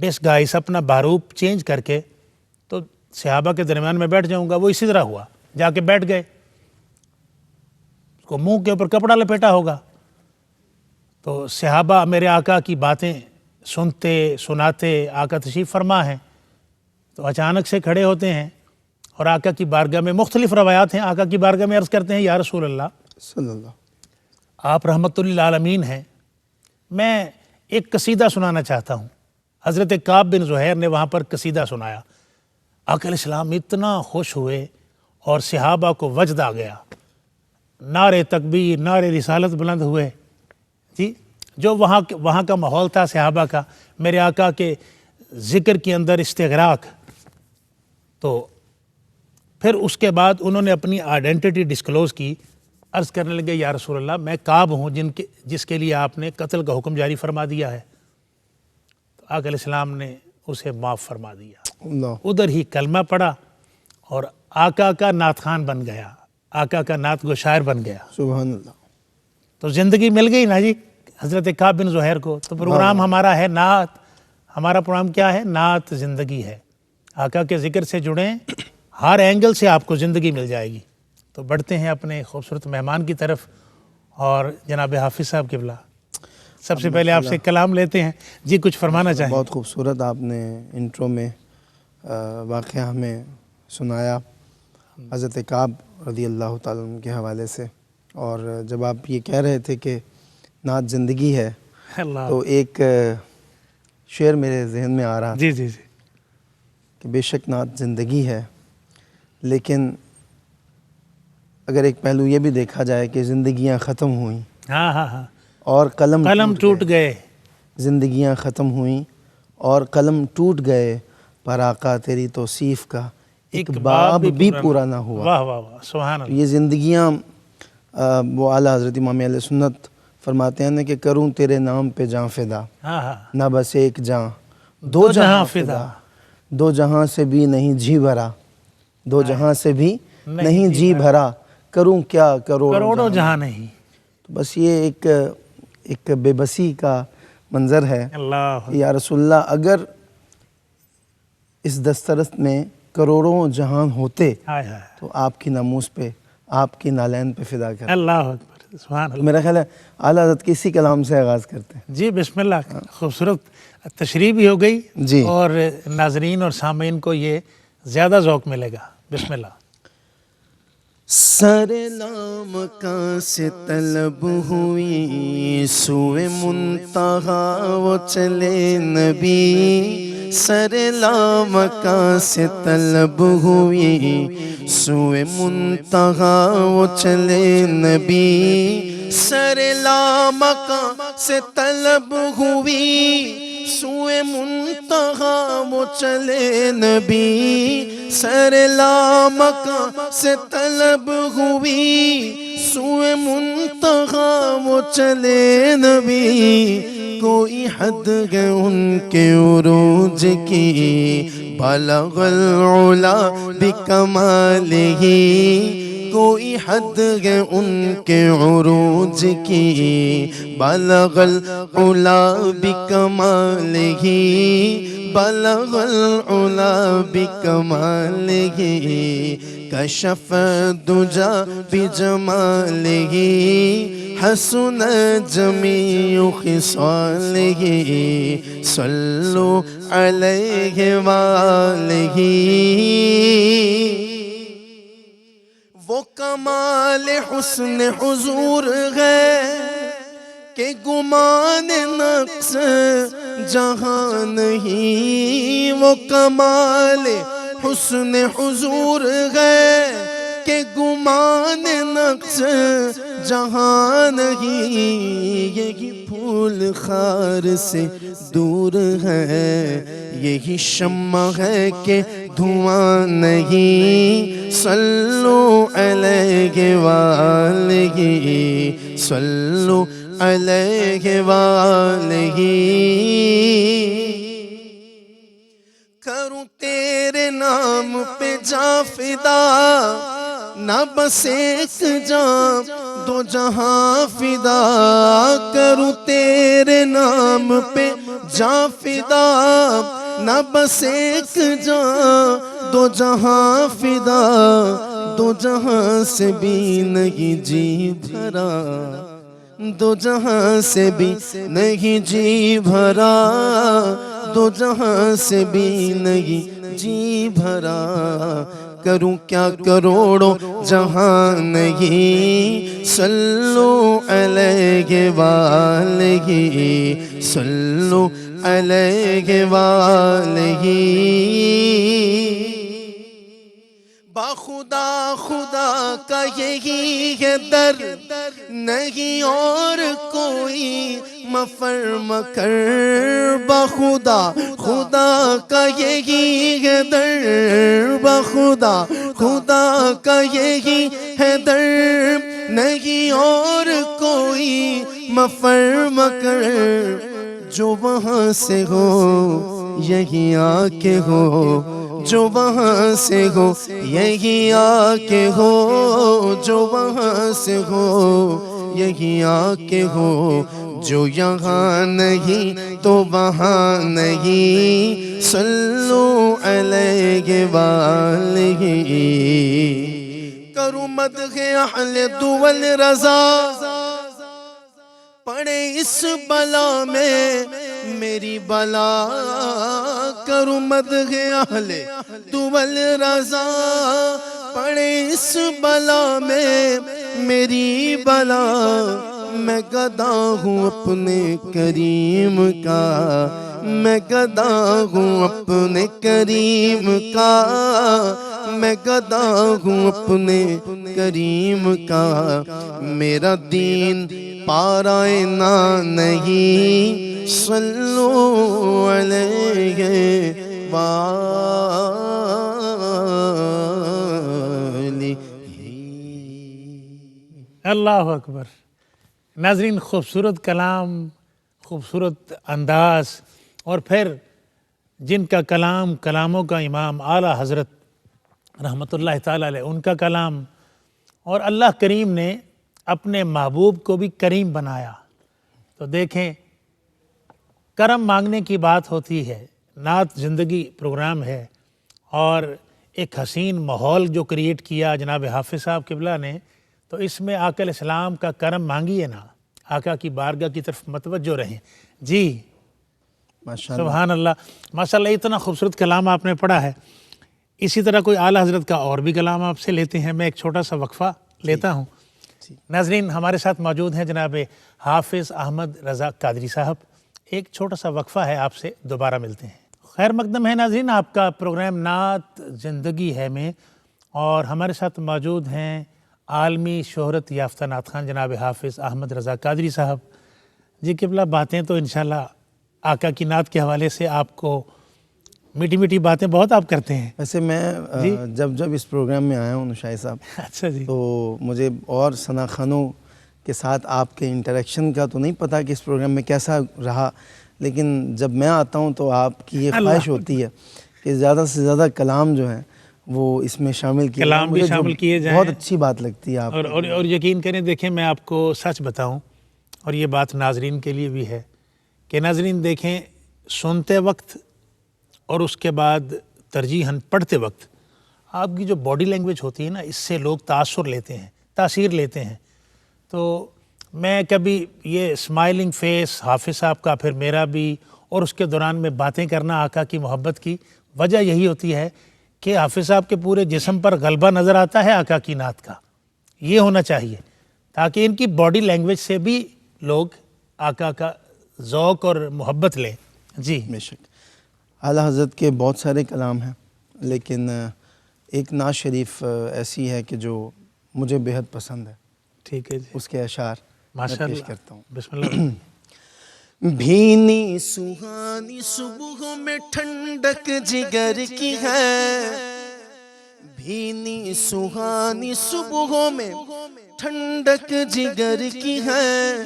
Disguise اپنا باروپ change کر کے تو صحابہ کے درمیان میں بیٹھ جاؤں گا. وہ اسی طرح ہوا, جا کے بیٹھ گئے, اس کو منہ کے اوپر کپڑا لپیٹا ہوگا. تو صحابہ میرے آقا کی باتیں سنتے سناتے, آقا تشریف فرما ہیں, تو اچانک سے کھڑے ہوتے ہیں اور آقا کی بارگاہ میں مختلف روایات ہیں, آقا کی بارگاہ میں عرض کرتے ہیں یا رسول اللہ صلی اللہ. آپ رحمت للعالمین ہیں, میں ایک قصیدہ سنانا چاہتا ہوں. حضرت کعب بن زہیر نے وہاں پر قصیدہ سنایا. آقا علیہ السلام اتنا خوش ہوئے اور صحابہ کو وجد آ گیا, نعرے تکبیر نعرے رسالت بلند ہوئے. جی جو وہاں کا ماحول تھا صحابہ کا, میرے آقا کے ذکر کے اندر استغراق. تو پھر اس کے بعد انہوں نے اپنی آئیڈینٹی ڈسکلوز کی, عرض کرنے لگے یا رسول اللہ میں کعب ہوں جس کے لیے آپ نے قتل کا حکم جاری فرما دیا ہے. تو آقا علیہ السلام نے اسے معاف فرما دیا. اللہ. ادھر ہی کلمہ پڑھا اور آقا کا نعت خوان بن گیا, آقا کا نعت گو شاعر بن گیا. سبحان اللہ. تو زندگی مل گئی نا جی حضرت کعب بن زہیر کو. تو پروگرام ہمارا ہے نعت, ہمارا پروگرام کیا ہے؟ نعت زندگی ہے. آقا کے ذکر سے جڑیں, ہر اینگل سے آپ کو زندگی مل جائے گی. تو بڑھتے ہیں اپنے خوبصورت مہمان کی طرف, اور جناب حافظ صاحب قبلہ سب سے پہلے آپ سے کلام لیتے ہیں. جی کچھ فرمانا چاہیں؟ بہت خوبصورت آپ نے انٹرو میں واقعہ ہمیں سنایا حضرت کعب رضی اللہ تعالیٰ عنہ کے حوالے سے. اور جب آپ یہ کہہ رہے تھے کہ نعت زندگی ہے, اللہ. تو ایک شعر میرے ذہن میں آ رہا جی جی جی کہ بے شک نعت زندگی ہے, لیکن اگر ایک پہلو یہ بھی دیکھا جائے کہ زندگیاں ختم ہوئیں ہاں ہاں ہاں اور قلم ٹوٹ گئے. زندگیاں ختم ہوئیں اور قلم ٹوٹ گئے, پر آقا تیری توصیف کا ایک باب بھی پورا نہ ہوا. واہ واہ واہ سبحان اللہ. یہ زندگیاں وہ اعلیٰ حضرت امام اہل سنت فرماتے ہیں کہ کروں تیرے نام پہ جاں فدا, ہاں ہاں نہ بس ایک جاں دو جہاں فدا, دو جہاں سے بھی نہیں جی بھرا, دو جہاں سے بھی نہیں جی بھرا, کروں کیا کروڑوں جہاں نہیں. تو بس یہ ایک بے بسی کا منظر ہے. اللہ یا رسول اللہ اگر اس دسترس میں کروڑوں جہان ہوتے ہائے ہائے تو آپ کی ناموس پہ, آپ کی نالین پہ فدا کر. اللہ اکبر سبحان اللہ. میرا خیال ہے اعلیٰ حضرت کسی کلام سے آغاز کرتے ہیں. جی بسم اللہ. خوبصورت تشریح بھی ہو گئی جی. اور ناظرین اور سامعین کو یہ زیادہ ذوق ملے گا. بسم اللہ. سر نام کا سے طلب ہوئی سوئے منتہا وہ چلے نبی, سر لام کا سے طلب ہوئی سوئے منتہا وہ چلے نبی, سر لام کا سے طلب ہوئی سوئے منتہا وہ چلے نبی, سر لام کا سے طلب ہوئی سوئے منتہا وہ چلے نبی, کوئی حد ہے ان کے عروج کی بلغ العلا بکمالہ, کوئی حد ہے ان کے عروج کی بلغ العلا بکمالہ, بلغ العلا بکمالہ, کشف الدجا بجمالہ, حسن جمیع خصالہ, صلو علیہ وآلہ. وہ کمال حسن حضور ہے کہ گمان نقص جہاں نہیں, وہ کمال حسن حضور ہے کہ گمان نقص جہاں نہیں, یہی پھول خار سے دور ہے, یہی شمع ہے کہ دھواں نہیں, صلو علیہ وآلہ, صلو علیہ وآلہ. کروں تیرے نام پہ جاں فدا, نہ بس ایک جاں دو جہاں فدا, کروں تیرے نام پہ جاں فدا، نہ بس ایک جاں دو جہاں فدا، دو جہاں سے بھی نہیں جی بھرا، دو جہاں سے بھی نہیں جی بھرا، دو جہاں سے بھی نہیں جی بھرا، کروں کیا کروڑوں جہاں نہیں، صلو علیہ وآلہ، صلو علیہ وآلہ، باخدا خدا کا یہی ہے در، نہیں اور کوئی مفر مکر، باخدا خدا کا یہی ہے در، باخدا خدا کا یہی ہے در، نہیں اور کوئی مفر مکر، جو وہاں سے ہو یہی آ کے ہو، جو وہاں سے ہو یہی آ کے ہو، جو وہاں سے ہو یہی آ کے ہو، جو یہاں نہیں تو وہاں نہیں، صلو علیہ وآلہ، کروں مدح اہل دول رضا، پڑے اس بلا میں میری بلا، کروں مدح اہل دول رضا، پڑے اس بلا میں میری بلا، میں گدا ہوں اپنے کریم کا، میں گدا ہوں اپنے کریم کا، میں گدا ہوں اپنے کریم کا، میرا دین پارائے نہ نہیں، صلو علیہ وآلہ۔ اللہ اکبر۔ ناظرین، خوبصورت کلام، خوبصورت انداز، اور پھر جن کا کلام کلاموں کا امام اعلیٰ حضرت رحمۃ اللہ تعالیٰ علیہ، ان کا کلام، اور اللہ کریم نے اپنے محبوب کو بھی کریم بنایا۔ تو دیکھیں، کرم مانگنے کی بات ہوتی ہے، نعت زندگی پروگرام ہے، اور ایک حسین ماحول جو کریٹ کیا جناب حافظ صاحب قبلہ نے، تو اس میں آقا علیہ السلام کا کرم مانگیے نا، آقا کی بارگاہ کی طرف متوجہ رہیں۔ جی ماشاءاللہ، سبحان اللہ، ماشاءاللہ، اتنا خوبصورت کلام آپ نے پڑھا ہے۔ اسی طرح کوئی اعلیٰ حضرت کا اور بھی کلام آپ سے لیتے ہیں، میں ایک چھوٹا سا وقفہ لیتا ہوں۔ ناظرین، ہمارے ساتھ موجود ہیں جناب حافظ احمد رضا قادری صاحب، ایک چھوٹا سا وقفہ ہے، آپ سے دوبارہ ملتے ہیں۔ خیر مقدم ہے ناظرین، آپ کا پروگرام نعت زندگی ہے میں، اور ہمارے ساتھ موجود ہیں عالمی شہرت یافتہ نعت خان جناب حافظ احمد رضا قادری صاحب۔ جی قبلہ، باتیں تو انشاءاللہ آقا کی نعت کے حوالے سے آپ کو میٹھی میٹھی باتیں بہت آپ کرتے ہیں۔ ویسے میں جب اس پروگرام میں آیا ہوں نشائی صاحب، اچھا جی، تو مجھے اور ثنا خانوں کے ساتھ آپ کے انٹریکشن کا تو نہیں پتہ کہ اس پروگرام میں کیسا رہا، لیکن جب میں آتا ہوں تو آپ کی یہ خواہش ہوتی ہے کہ زیادہ سے زیادہ کلام جو ہیں وہ اس میں شامل کیے جائیں، کلام بھی شامل کیے جائیں، بہت اچھی بات لگتی ہے آپ اور یقین کریں، دیکھیں میں آپ کو سچ بتاؤں، اور یہ بات ناظرین کے لیے بھی ہے کہ ناظرین دیکھیں، سنتے وقت اور اس کے بعد ترجیحاً پڑھتے وقت آپ کی جو باڈی لینگویج ہوتی ہے نا، اس سے لوگ تاثیر لیتے ہیں۔ تو میں کبھی یہ اسمائلنگ فیس حافظ صاحب کا، پھر میرا بھی، اور اس کے دوران میں باتیں کرنا آقا کی محبت کی وجہ یہی ہوتی ہے کہ حافظ صاحب کے پورے جسم پر غلبہ نظر آتا ہے آقا کی نعت کا، یہ ہونا چاہیے تاکہ ان کی باڈی لینگویج سے بھی لوگ آقا کا ذوق اور محبت لیں۔ جی بے شک اعلیٰ حضرت کے بہت سارے کلام ہیں، لیکن ایک نعت شریف ایسی ہے کہ جو مجھے بہت پسند ہے، ٹھیک ہے جی، اس کے اشعار میں پیش ماشاءاللہ، کرتا ہوں۔ بسم اللہ۔ بھینی سہانی صبحوں میں ٹھنڈک جگر کی ہے، بھینی سہانی صبحوں میں ٹھنڈک جگر کی ہے،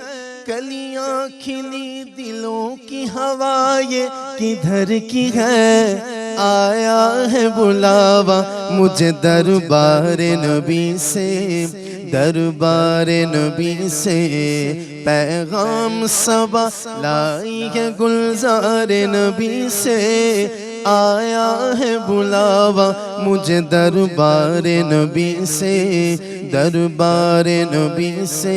کلیاں کھلی دلوں کی ہوا یہ کدھر کی ہے، آیا ہے بلاوا مجھے دربار نبی سے، دربار نبی سے پیغام صبا لائی ہے گلزار نبی سے آیا ہے بلاوا مجھے دربار نبی سے دربار نبی سے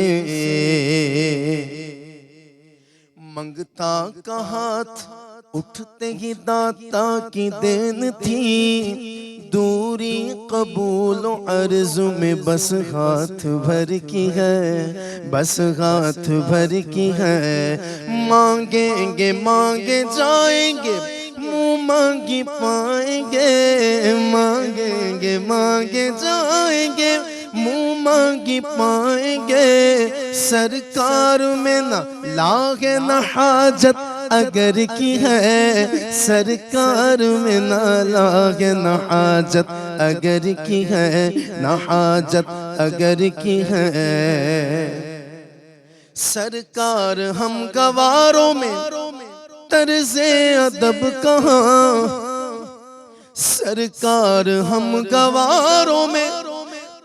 منگتا کا ہاتھ اٹھتے ہی داتا کی دین تھی دوری قبول و عرض میں بس ہاتھ بھر کی ہے بس ہاتھ بھر کی ہے مانگیں گے مانگے جائیں گے منہ مانگی پائیں گے مانگیں گے مانگے جائیں گے منہ مانگی پائیں گے سرکار میں نہ لاغے نہ حاجت اگر کی ہے سرکار میں نہ لاغے نہ حاجت اگر کی ہے نہ حاجت اگر کی ہے سرکار ہم گواروں میں طرز ادب کہاں سرکار ہم گواروں میں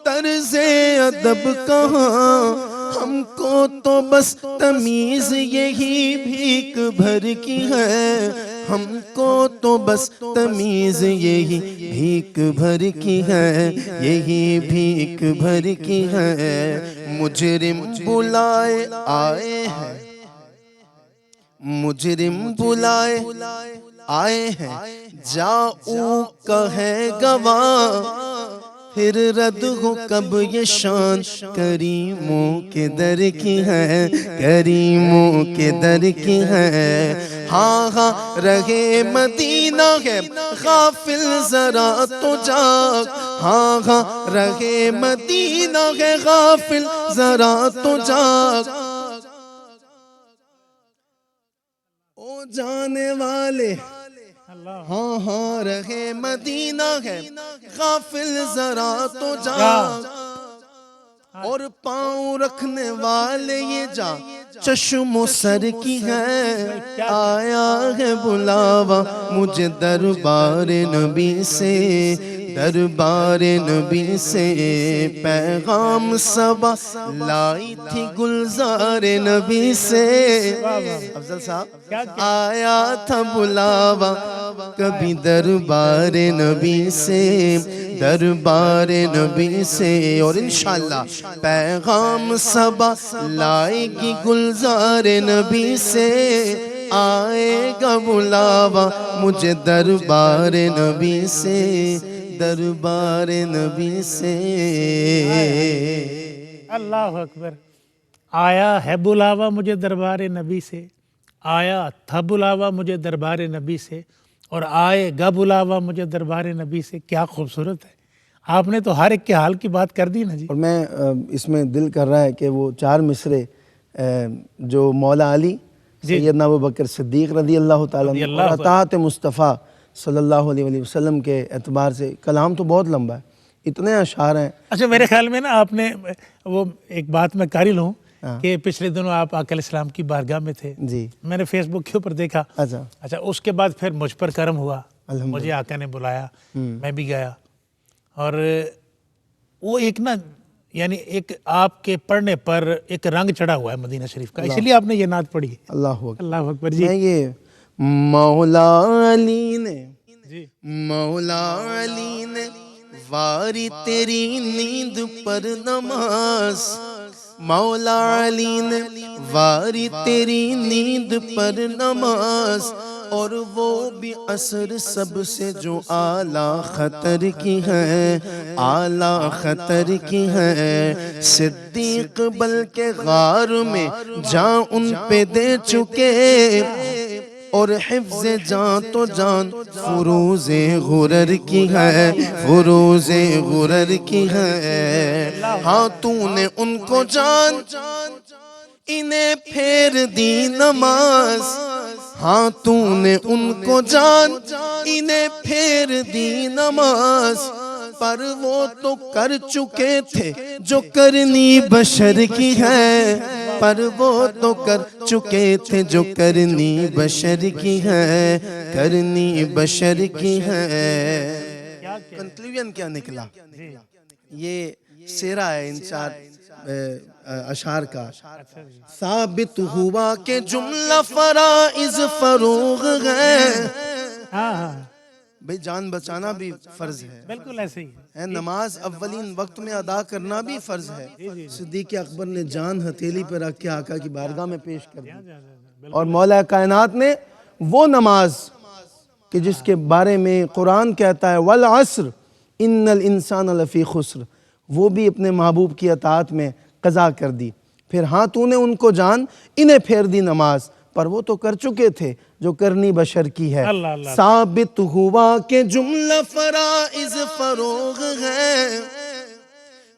طرز ادب کہاں ہم کو تو بس تمیز یہی بھیک بھر کی ہے ہم کو تو بس تمیز یہی بھیک بھر کی ہے یہی بھیک بھر کی ہے مجرم بلائے آئے ہیں مجرم بلائے آئے ہیں جاؤ کہے گواہ پھر رد ہو کب یہ شان کریموں کے در کی ہے کریموں کے در کی ہے ہاں ہاں رہے مدینہ ہے غافل ذرا تو جاگ ہاں ہاں رہے مدینہ ہے غافل ذرا تو جاگ او جانے والے ہاں ہاں رہے مدینہ ہے غافل ذرا تو جاگ اور پاؤں رکھنے والے یہ جا چشم و سر کی ہے آیا ہے بلاوا مجھے دربار نبی سے دربار نبی سے پیغام صبا لائی تھی گلزار نبی سے افضل صاحب آیا تھا بلاوا کبھی دربار نبی سے دربار نبی سے اور انشاءاللہ پیغام صبا لائے گی گلزار نبی سے آئے گا بلاوا مجھے دربار نبی سے دربار نبی سے اللہ اکبر آیا ہے بلاوا مجھے دربار نبی سے آیا تھا بلاوا مجھے دربار نبی سے اور آئے گا بلاوا مجھے دربار نبی سے کیا خوبصورت ہے آپ نے تو ہر ایک کے حال کی بات کر دی نا جی اور میں اس میں دل کر رہا ہے کہ وہ 4 مصرے جو مولا علی سیدنا ابوبکر صدیق رضی اللہ تعالیٰ عنہ اور اطاعت مصطفیٰ صلی اللہ علیہ وسلم کے اعتبار سے کلام تو بہت لمبا ہے اتنے اشعار ہیں اچھا میرے خیال میں نا آپ نے وہ ایک بات میں قائل ہوں کہ پچھلے دنوں آپ آقا علیہ السلام کی بارگاہ میں تھے جی میں نے فیس بک کے اوپر دیکھا اچھا اس کے بعد پھر مجھ پر کرم ہوا مجھے آقا نے بلایا میں بھی گیا اور وہ ایک نا یعنی ایک آپ کے پڑھنے پر ایک رنگ چڑھا ہوا ہے مدینہ شریف کا اسی لیے آپ نے یہ نعت پڑھی ہے اللہ اکبر جی میں یہ مولا علی نے واری تیری نیند پر نماز مولا علی نے واری تیری نیند پر نماز اور وہ بھی عصر سب سے جو اعلیٰ خطر کی ہے اعلیٰ خطر کی ہے صدیق بلکہ غار میں جان ان پہ دے چکے اور حفظ جان تو جان فروز غرر کی ہے فروز غرر کی ہے ہاں تو نے ان کو جان انہیں پھیر دی نماز ہاں تو نے ان کو جان انہیں پھیر دی نماز پر وہ تو کر چکے تھے جو کرنی بشر کی ہے پر وہ تو کر چکے تھے جو کرنی بشر کی ہے کرنی بشر کی ہے کنکلوژن کیا نکلا یہ سیرہ ہے ان 4 اشعار کا ثابت ہوا کہ جملہ فرائض فروغ ہے. ہاں ہاں بھئی جان بچانا بھی فرض ہے، بالکل ایسے ہی ہے نماز اولین وقت میں ادا کرنا بھی فرض ہے. صدیق اکبر نے جان ہتھیلی پہ رکھ کے آقا کی بارگاہ میں پیش کر دی، اور مولا کائنات نے وہ نماز کہ جس کے بارے میں قرآن کہتا ہے والعصر ان الانسان لفی خسر، وہ بھی اپنے محبوب کی اطاعت میں قضا کر دی. پھر ہاں تو نے ان کو جان انہیں پھیر دی نماز، پر وہ تو کر چکے تھے جو کرنی بشر کی ہے. اللہ اللہ. ثابت ہوا کہ جملہ فرائض فروغ ہے.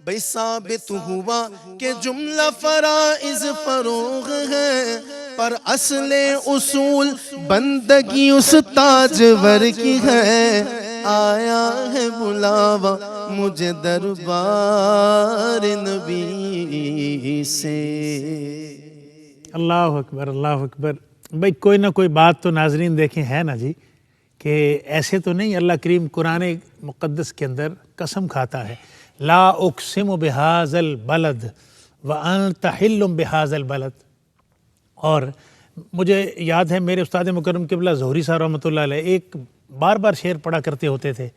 بھئی ثابت ہوا کہ جملہ فرائض فروغ ہے، پر اصل اصول بندگی اس تاجور کی ہے. آیا ہے بلاوا مجھے دربار نبی سے. اللہ اکبر اللہ اکبر. بھئی کوئی نہ کوئی بات تو ناظرین دیکھیں ہے نا جی، کہ ایسے تو نہیں اللہ کریم قرآن مقدس کے اندر قسم کھاتا ہے لا اقسم بہذا البلد وانت حل بہذا البلد. اور مجھے یاد ہے میرے استاد مکرم قبلہ ظہری صاحب رحمۃ اللہ علیہ ایک بار بار شعر پڑھا کرتے ہوتے تھے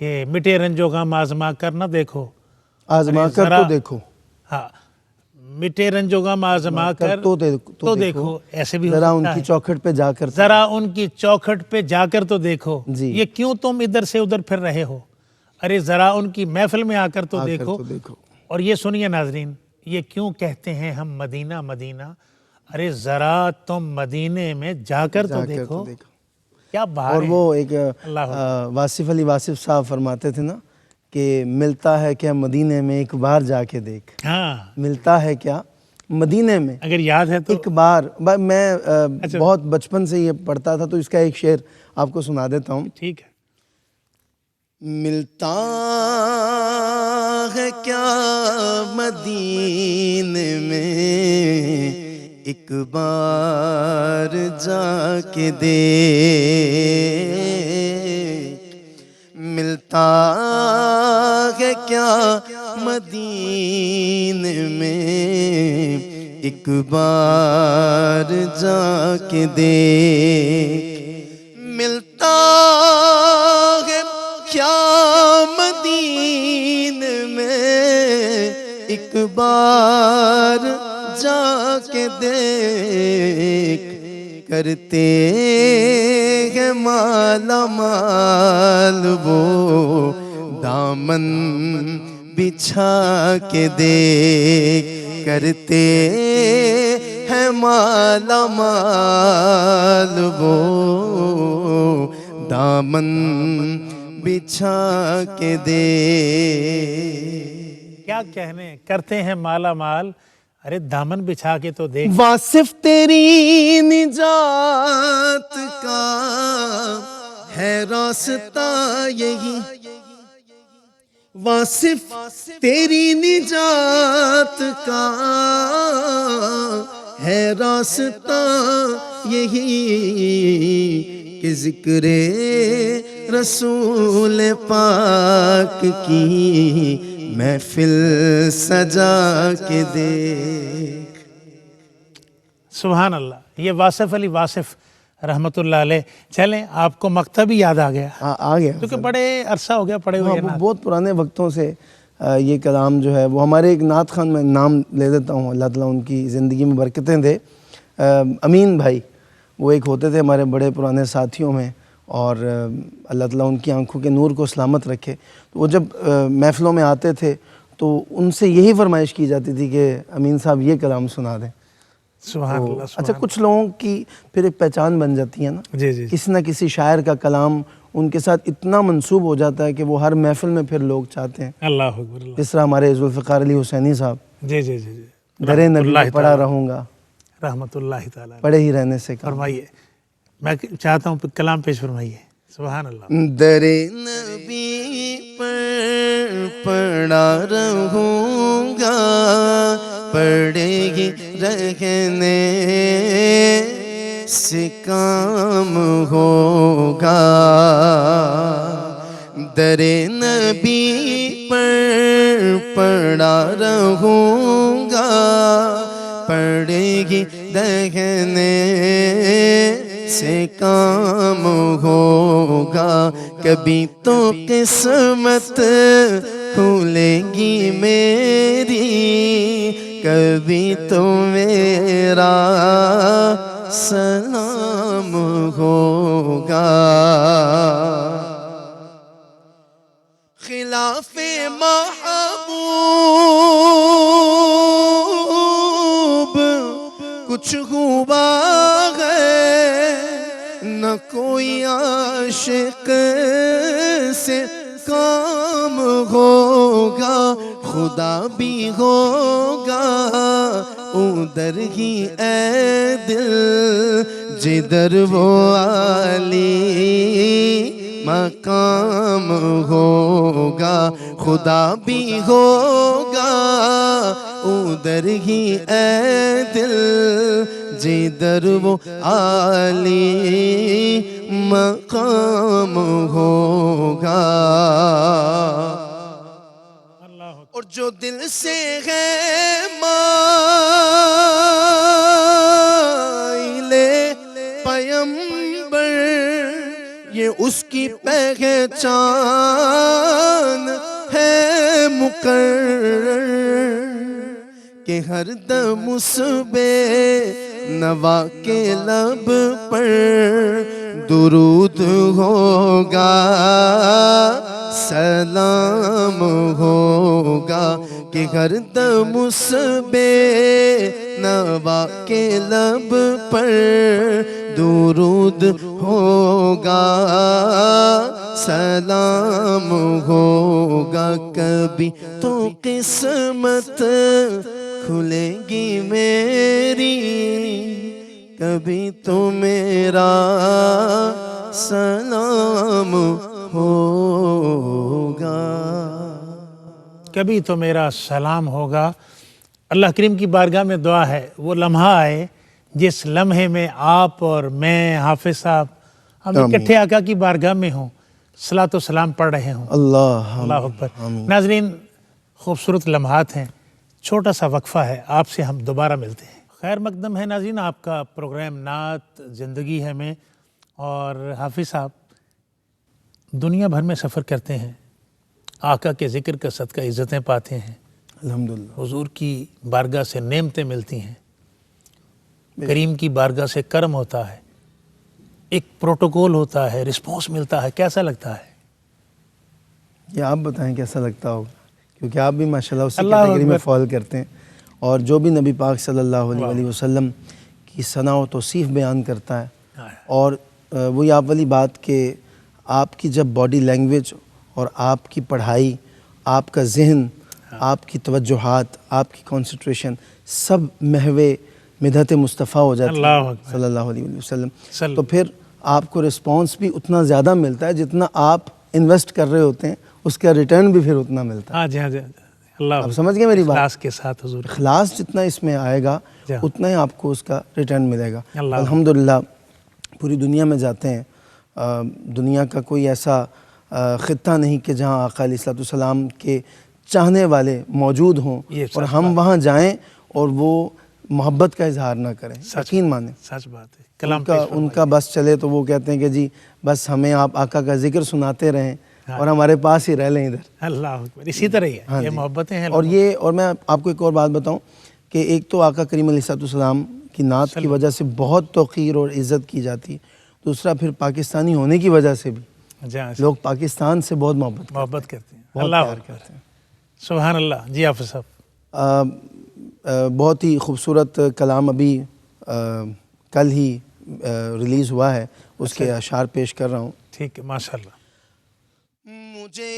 کہ مٹے رنج و غم آزما کر نہ دیکھو، آزما کر تو دیکھو. ہاں مٹے رنج و غم آزما کر تو دیکھو. ایسے بھی ذرا ان کی چوکھٹ پہ جا کر ذرا ان کی چوکھٹ پہ جا کر تو دیکھو، جی. یہ کیوں تم ادھر سے ادھر پھر رہے ہو، ارے ذرا ان کی محفل میں آ کر تو دیکھو. اور یہ سنیے ناظرین، یہ کیوں کہتے ہیں ہم مدینہ مدینہ، ارے ذرا تم مدینے میں جا کر تو دیکھو. کیا بات. اور وہ ایک واصف علی واصف صاحب فرماتے تھے نا کہ ملتا ہے کیا مدینے میں ایک بار جا کے دیکھ. ہاں ملتا ہے کیا مدینے میں اگر یاد ہے تو ایک بار. میں بہت بچپن سے یہ پڑھتا تھا تو اس کا ایک شعر آپ کو سنا دیتا ہوں. ٹھیک ہے. ملتا ہے کیا مدینے میں ایک بار جا کے دیکھ. ملتا ہے کیا مدینے میں ایک بار جا کے دیکھ. ملتا ہے کیا مدینے میں ایک بار جا کے دیکھ. کرتے ہیں مالا مال وہ دامن بچھا کے دیکھ. کرتے ہیں مالا مال وہ دامن بچھا کے دیکھ. کیا کہنے، کرتے ہیں مالا مال، ارے دامن بچھا کے تو دیکھ. واصف تیری نجات کا ہے راستہ یہی. واصف تیری نجات کا ہے راستہ یہی کہ ذکر رسول پاک کی محفل سجا کے دیکھ. سبحان اللہ. یہ واصف علی واصف رحمۃ اللہ علیہ. چلیں آپ کو مکتب بھی یاد آ گیا. آ گیا کیونکہ بڑے عرصہ ہو گیا پڑے ہوئے. بہت پرانے وقتوں سے یہ کلام جو ہے وہ ہمارے ایک نعت خان میں نام لے دیتا ہوں، اللہ تعالیٰ ان کی زندگی میں برکتیں دے. امین بھائی وہ ایک ہوتے تھے ہمارے بڑے پرانے ساتھیوں میں، اور اللہ تعالیٰ ان کی آنکھوں کے نور کو سلامت رکھے. وہ جب محفلوں میں آتے تھے تو ان سے یہی فرمائش کی جاتی تھی کہ امین صاحب یہ کلام سنا دیں. سبحان اللہ. اچھا کچھ لوگوں کی پھر ایک پہچان بن جاتی ہے نا، جی جی. کسی نہ کسی شاعر کا کلام ان کے ساتھ اتنا منسوب ہو جاتا ہے کہ وہ ہر محفل میں پھر لوگ چاہتے ہیں. اللہ اکبر. جس طرح ہمارے ذوالفقار علی حسینی صاحب، جی جی جی جی. درِ نبی میں پڑھا رہوں گا، رحمۃ اللہ تعالیٰ. پڑھے ہی رہنے سے کام. فرمائیے، میں چاہتا ہوں کلام پیش فرمائیے. سبحان اللہ. درِ نبی پر پڑھا رہوں گا، پڑھے ہی رہنے سے کام ہوگا. درِ نبی پر پڑھا رہوں پڑے گی دہنے سے کام ہوگا، کبھی تو قسمت کھلے گی میری، کبھی تو میرا سلام ہوگا۔ خلاف محبوب کچھ ہوا ہے، نہ کوئی عاشق سے کام ہوگا، خدا بھی ہوگا ادھر ہی اے دل جدھر وہ عالی مقام ہوگا، خدا بھی ہوگا ادھر ہی اے دل جدھر وہ عالی مقام ہوگا۔ اور جو دل سے ہے مائل پیمبر، یہ اس کی پہچان ہے مقرر کہ ہر دم اس بے نوا کے لب پر درود ہوگا، سلام ہوگا، کہ ہر دم اس بے نوا کے لب پر درود ہوگا، سلام ہوگا، کبھی تو قسمت کھلے گی میری، کبھی تو میرا سلام ہوگا۔ کبھی تو میرا سلام ہوگا۔ اللہ کریم کی بارگاہ میں دعا ہے وہ لمحہ آئے جس لمحے میں آپ اور میں، حافظ صاحب، ہم اکٹھے آقا کی بارگاہ میں ہوں، صلاۃ و سلام پڑھ رہے ہوں۔ اللہ اکبر۔ ناظرین، خوبصورت لمحات ہیں، چھوٹا سا وقفہ ہے، آپ سے ہم دوبارہ ملتے ہیں۔ خیر مقدم ہے ناظرین آپ کا پروگرام نعت زندگی ہے میں، اور حافظ صاحب دنیا بھر میں سفر کرتے ہیں، آقا کے ذکر کا صدقہ عزتیں پاتے ہیں، الحمدللہ، حضور کی بارگاہ سے نعمتیں ملتی ہیں، کریم کی بارگاہ سے کرم ہوتا ہے، ایک پروٹوکول ہوتا ہے، رسپانس ملتا ہے، کیسا لگتا ہے؟ یہ آپ بتائیں کیسا لگتا ہوگا، کیونکہ آپ بھی ماشاءاللہ اسی کیٹیگری میں فال کرتے ہیں، اور جو بھی نبی پاک صلی اللہ علیہ وسلم کی ثنا و توصیف بیان کرتا ہے، اور وہی آپ والی بات کہ آپ کی جب باڈی لینگویج اور آپ کی پڑھائی، آپ کا ذہن، آپ کی توجہات، آپ کی کنسنٹریشن سب محو مدحت مصطفیٰ ہو جاتی ہے صلی اللہ علیہ وسلم، تو پھر آپ کو رسپانس بھی اتنا زیادہ ملتا ہے جتنا آپ انویسٹ کر رہے ہوتے ہیں، اس کا ریٹرن بھی پھر اتنا ملتا ہے۔ ہاں جی، ہاں جی، اللہ آپ سمجھ گئے میری بات؟ اخلاص کے ساتھ حضور، اخلاص جتنا اس میں آئے گا اتنا ہی آپ کو اس کا ریٹرن ملے گا۔ الحمدللہ پوری دنیا میں جاتے ہیں، دنیا کا کوئی ایسا خطہ نہیں کہ جہاں آقا علیہ السلام کے چاہنے والے موجود ہوں اور ہم وہاں جائیں اور وہ محبت کا اظہار نہ کریں۔ یقین مانیں، سچ بات ہے، ان کا بس چلے تو وہ کہتے ہیں کہ جی بس ہمیں آپ آقا کا ذکر سناتے رہیں اور ہمارے پاس ہی رہ لیں ادھر۔ اللہ اکبر، اسی طرح ہی ہے، یہ محبتیں ہیں۔ اور میں آپ کو ایک اور بات بتاؤں کہ ایک تو آقا کریم علیہ السلام کی نعت کی وجہ سے بہت توقیر اور عزت کی جاتی ہے، دوسرا پھر پاکستانی ہونے کی وجہ سے بھی لوگ پاکستان سے بہت محبت کرتے ہیں، اللہ کرتے ہیں۔ سبحان اللہ۔ جی حافظ صاحب، بہت ہی خوبصورت کلام ابھی کل ہی ریلیز ہوا ہے، اس کے اشعار پیش کر رہا ہوں۔ ٹھیک ہے، ماشاءاللہ۔ مجھے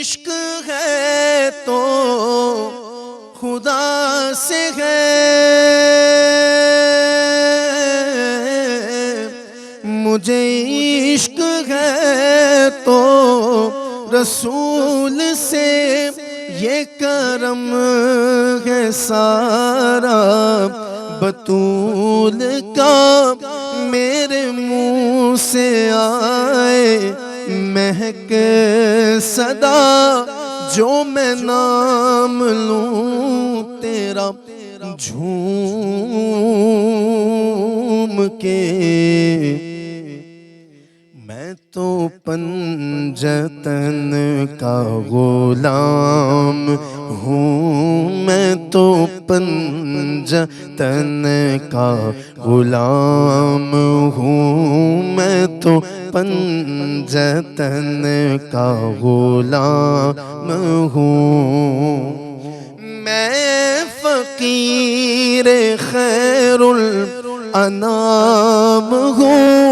عشق ہے تو خدا سے ہے، مجھے عشق ہے تو رسول سے، یہ کرم ہے سارا بطول کا، میرے منہ سے آئے مہک صدا جو میں نام لوں تیرا جھوم کے، میں تو پنجتن کا غلام ہوں، میں تو پنجتن کا غلام ہوں، میں تو پنجتن کا غلام ہوں، میں فقیر خیر الانام ہوں،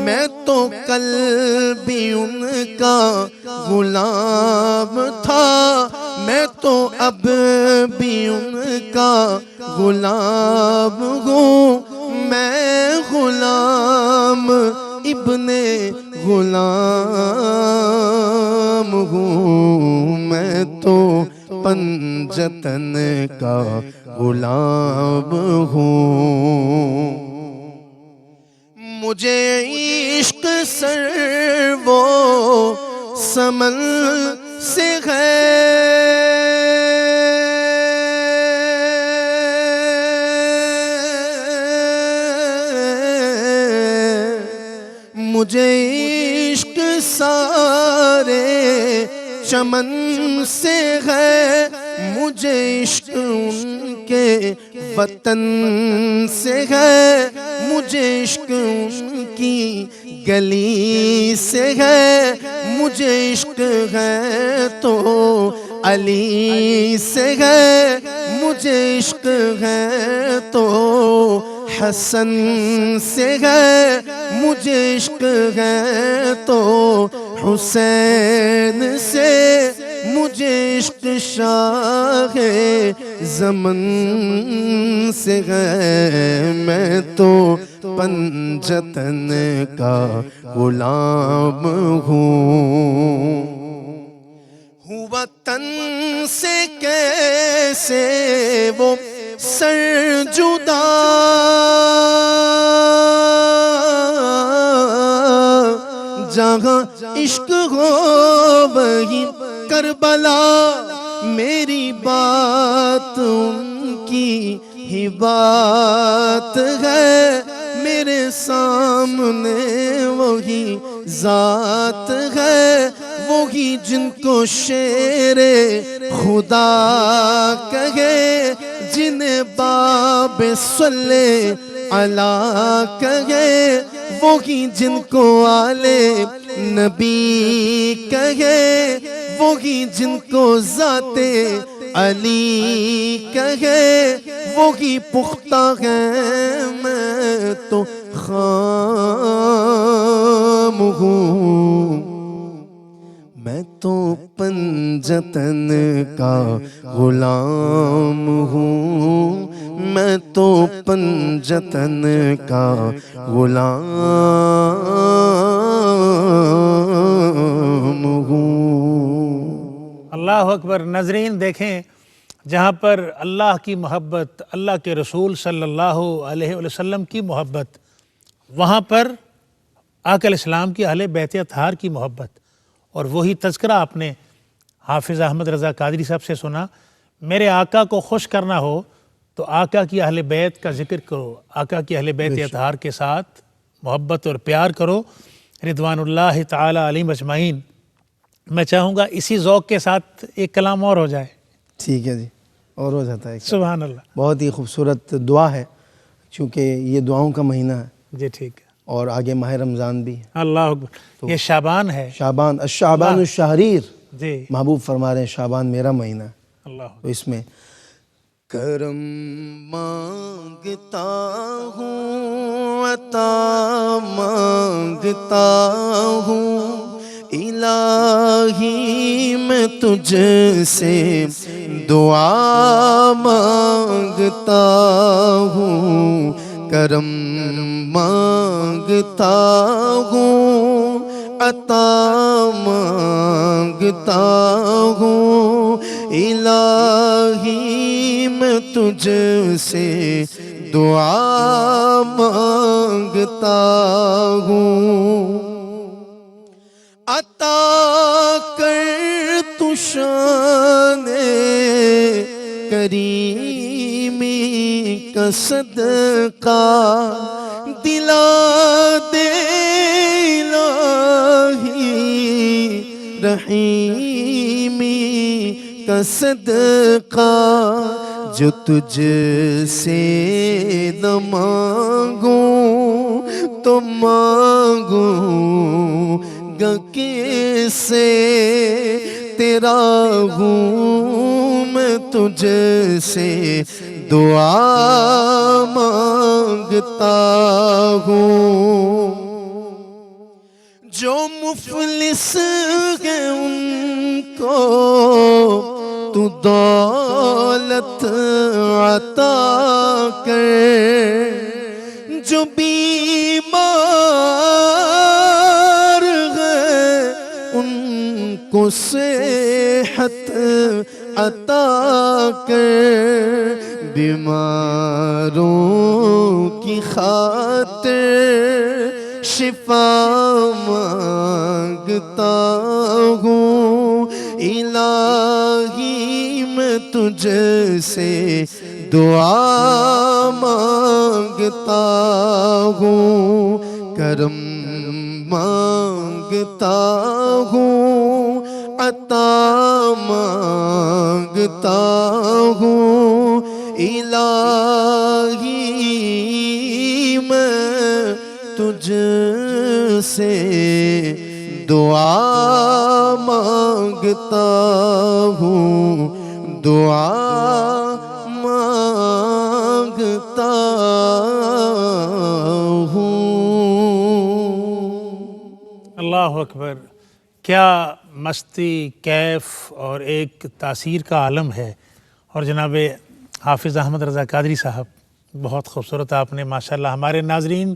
میں تو کل بھی ان کا غلام تھا، میں تو اب بھی ان کا غلام ہوں، میں غلام ابن غلام ہوں، میں تو پنجتن کا غلام ہوں، مجھے عشق سر وہ سمن سے ہے، مجھے عشق سارے چمن سے ہے، مجھے عشق ان کے وطن سے ہے، مجھے عشق ان کی گلی سے ہے، مجھے عشق ہے تو علی سے ہے، مجھے عشق ہے تو حسن سے ہے، مجھے عشق ہے تو حسین سے، مجھے عشق شاہ زمن سے ہے، میں تو پنجتن کا غلام ہوں، وطن سے کیسے وہ سر جدا، جہاں عشق ہو وہی کربلا، میری بات ان کی ہی بات ہے، میرے سامنے وہی ذات ہے، وہی جن کو شیر خدا کہے، جنہیں باب صلی اللہ کہے، وہی جن کو آل نبی کہے، وہی جن کو ذات علی کہے، وہی پختہ ہے، میں تو خام ہوں، میں تو پنجتن کا غلام ہوں، میں تو پنجتن کا غلام ہوں۔ اللہ اکبر۔ ناظرین دیکھیں، جہاں پر اللہ کی محبت، اللہ کے رسول صلی اللہ علیہ وسلم کی محبت، وہاں پر آقا علیہ السلام کی اہل بیت اطہار کی محبت، اور وہی تذکرہ آپ نے حافظ احمد رضا قادری صاحب سے سنا۔ میرے آقا کو خوش کرنا ہو تو آقا کی اہل بیت کا ذکر کرو، آقا کی اہل بیت اطہار کے ساتھ محبت اور پیار کرو، رضوان اللہ تعالی علیہم اجمعین۔ میں چاہوں گا اسی ذوق کے ساتھ ایک کلام اور ہو جائے۔ ٹھیک ہے جی، اور ہو جاتا ہے۔ سبحان اللہ۔ بہت ہی خوبصورت دعا ہے، چونکہ یہ دعاؤں کا مہینہ ہے جی ٹھیک ہے، اور آگے ماہ رمضان بھی ہے۔ اللہ اکبر۔ یہ شعبان ہے، شعبان، الشعبان الشہریر، جی محبوب فرما رہے ہیں شعبان میرا مہینہ ہے، اللہ تو اس میں کرم مانگتا ہوں، عطا مانگتا ہوں، الہی میں تجھ سے دعا مانگتا ہوں، کرم مانگتا ہوں، عطا مانگتا ہوں، الہی میں تجھ سے دعا مانگتا ہوں، عطا کر تو شان کریمی کا صدقہ دلا دے الہی، رحیمی کا صدقہ جو تجھ سے نہ مانگوں تو مانگوں گا کس سے، تیرا ہوں میں تجھ سے دعا مانگتا ہوں۔ جو مفلس ہیں ان کو تو دولت عطا کر، جو بیمار ہیں ان کو صحت عطا کر، بیماروں کی خاطر شفا مانگتا ہوں، الہی میں تجھ سے دعا مانگتا ہوں، کرم مانگتا ہوں، عطا مانگتا ہوں، الہی میں تجھ سے دعا مانگتا ہوں، دعا مانگتا ہوں۔ اللہ اکبر، کیا مستی، کیف اور ایک تاثیر کا عالم ہے۔ اور جناب حافظ احمد رضا قادری صاحب، بہت خوبصورت آپ نے ماشاءاللہ ہمارے ناظرین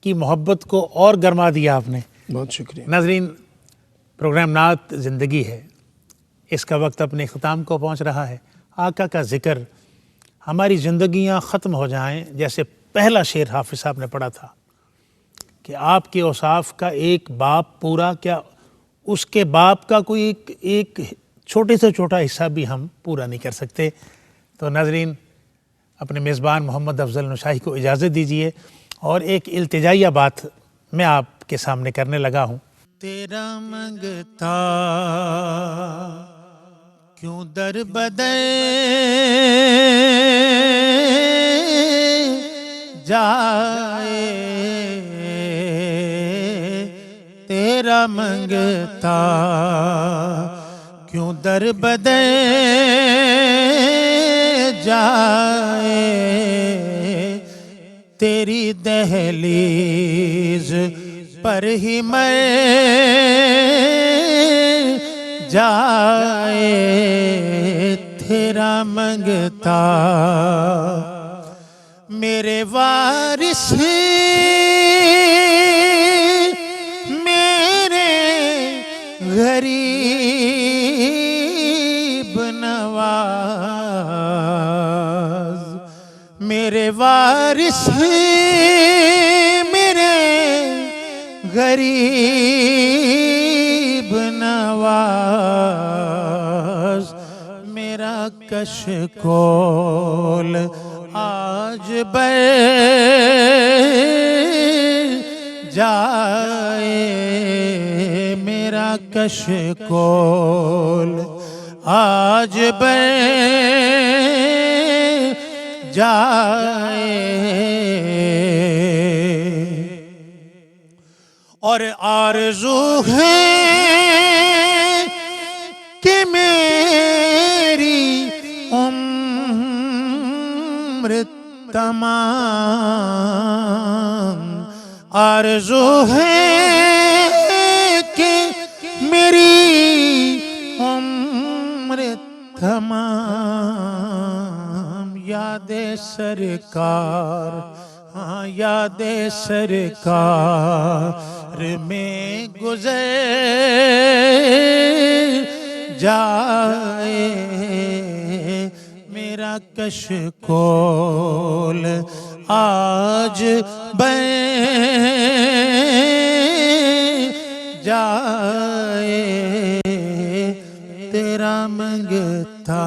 کی محبت کو اور گرما دیا آپ نے۔ بہت شکریہ ناظرین، پروگرام نعت زندگی ہے، اس کا وقت اپنے اختتام کو پہنچ رہا ہے۔ آقا کا ذکر، ہماری زندگیاں ختم ہو جائیں، جیسے پہلا شعر حافظ صاحب نے پڑھا تھا کہ آپ کے اوصاف کا ایک باب پورا، کیا اس کے باب کا کوئی ایک چھوٹے سے چھوٹا حصہ بھی ہم پورا نہیں کر سکتے۔ تو ناظرین، اپنے میزبان محمد افضل نشاہی کو اجازت دیجیے اور ایک التجائیہ بات میں آپ کے سامنے کرنے لگا ہوں۔ تیرا منگتا کیوں در بدر جائے، تیرا منگتا کیوں در بدر جائے، تیری دہلیز پر ہی مر جائے، تیرا منگتا میرے وارث میرے غریب نواز، میرے وارث میرے غریب نواز، میرا کشکول آج بر جائے، میرا کشکول آج بر جائے، اور آرزو ہے کہ میری عمر تمام، آرزو ہے کہ میری عمر تمام، یاد سرکار، ہاں یاد سرکار میں گزر جائے، میرا کشکول آج بن جائے، تیرا منگتا